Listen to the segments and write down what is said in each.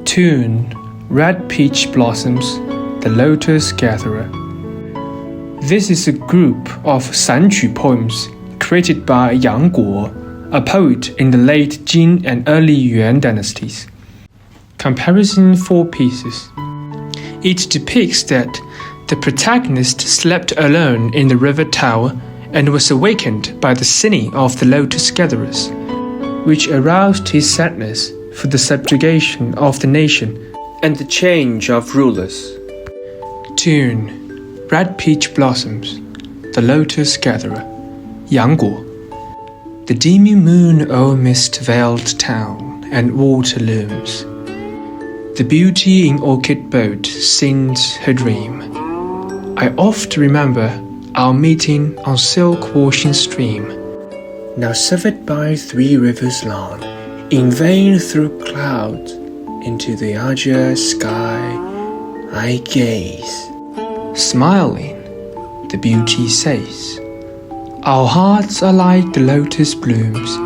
Tune, Red Peach Blossoms, the Lotus Gatherer. This is a group of sanqu poems created by Yang Guo, a poet in the late Jin and early Yuan dynasties. Comprising 4 pieces. It depicts that the protagonist slept alone in the river tower and was awakened by the singing of the Lotus Gatherers, which aroused his sadness for the subjugation of the nation and the change of rulers. Tune, Red Peach Blossoms, the Lotus Gatherer, Yang Guo. The demi moon o'er mist-veiled town and water looms. The beauty in orchid boat sings her dream. I oft remember our meeting on silk washing stream, now severed by 3 rivers long. In vain through clouds into the azure sky I gaze. Smiling, the beauty says, our hearts are like the lotus blooms.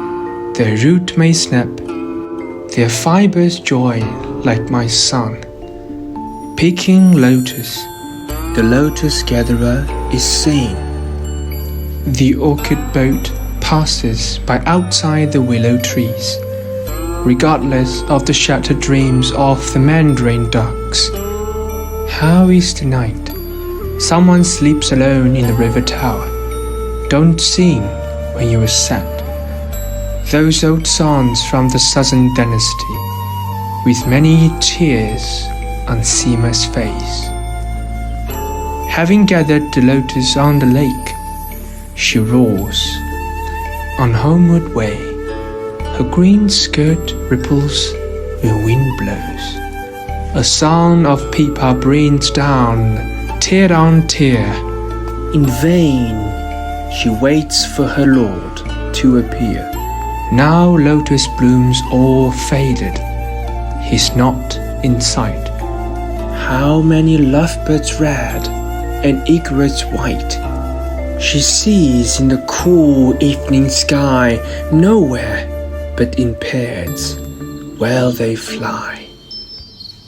Their root may snap, their fibers join like my sun. Picking lotus, the Lotus Gatherer is seen. The orchid boat passes by outside the willow trees, regardless of the shattered dreams of the mandarin ducks. How is the night? Someone sleeps alone in the river tower. Don't sing when you are sad. Those old songs from the southern dynasty, with many tears on Sima's face. Having gathered the lotus on the lake, she roars on homeward way. Her green skirt ripples when wind blows. A song of pipa brings down tear on tear. In vain she waits for her lord to appear. Now lotus blooms all faded. He's not in sight. How many lovebirds red and egrets white she sees in the cool evening sky, nowhere but in pairs, while they fly.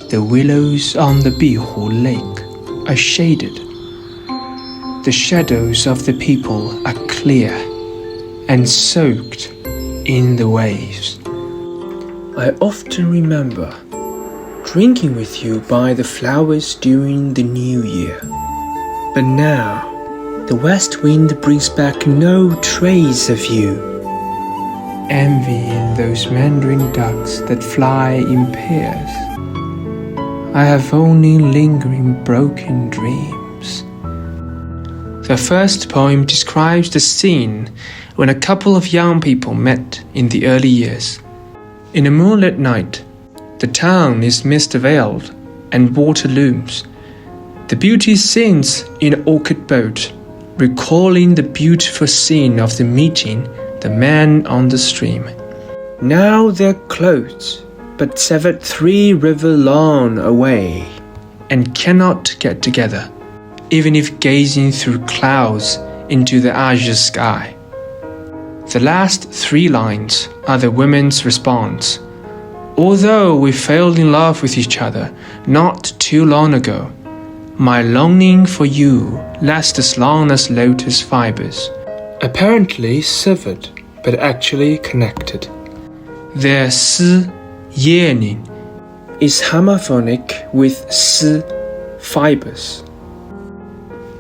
The willows on the Bihu lake are shaded. The shadows of the people are clear and soaked in the waves. I often remember drinking with you by the flowers during the New Year. But now, the west wind brings back no trace of you. Envying those mandarin ducks that fly in pairs, I have only lingering broken dreams. The first poem describes the scene when a couple of young people met in the early years. In a moonlit night, the town is mist-veiled and water looms. The beauty sings in an orchid boat, recalling the beautiful scene of the meeting the man on the stream. Now they're close, but severed 3 rivers long away, and cannot get together, even if gazing through clouds into the azure sky. The last 3 lines are the women's response. Although we fell in love with each other not too long ago, my longing for you lasts as long as lotus fibers, apparently severed but actually connected. Their si, yearning, is homophonic with si, fibers.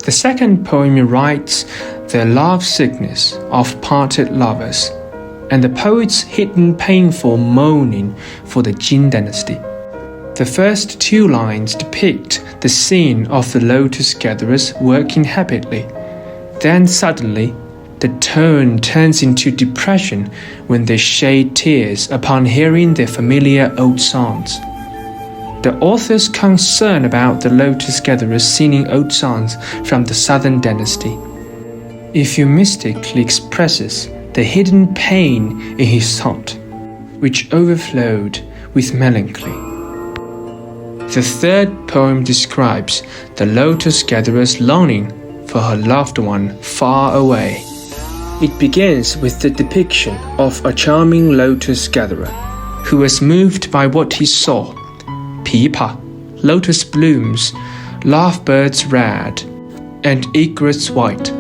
The second poem writes the love sickness of parted lovers and the poet's hidden painful mourning for the Jin dynasty. The first 2 lines depict the scene of the lotus gatherers working happily. Then suddenly, the tone turns into depression when they shed tears upon hearing their familiar old songs. The author's concern about the lotus gatherers singing old songs from the southern dynasty euphemistically expresses the hidden pain in his thought, which overflowed with melancholy. The third poem describes the lotus gatherer's longing for her loved one far away. It begins with the depiction of a charming lotus gatherer who was moved by what he saw pipa, lotus blooms, lovebirds red, and egrets white,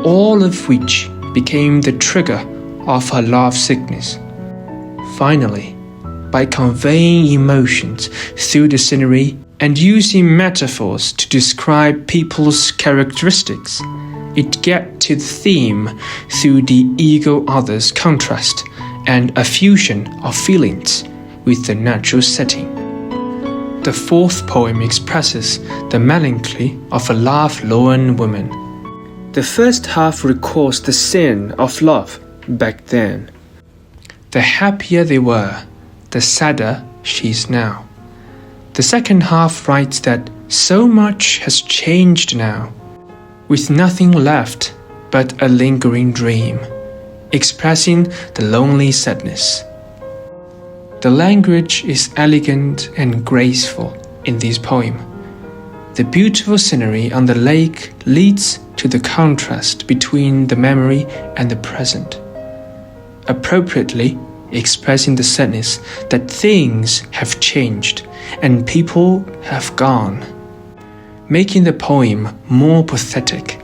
all of which became the trigger of her love sickness. Finally, by conveying emotions through the scenery and using metaphors to describe people's characteristics, it gets to the theme through the ego-others contrast and a fusion of feelings with the natural setting. The fourth poem expresses the melancholy of a love-lorn woman. The first half recalls the sin of love back then. The happier they were, the sadder she is now. The second half writes that so much has changed now, with nothing left but a lingering dream, expressing the lonely sadness. The language is elegant and graceful in this poem. The beautiful scenery on the lake leads to the contrast between the memory and the present, appropriately expressing the sadness that things have changed and people have gone, making the poem more pathetic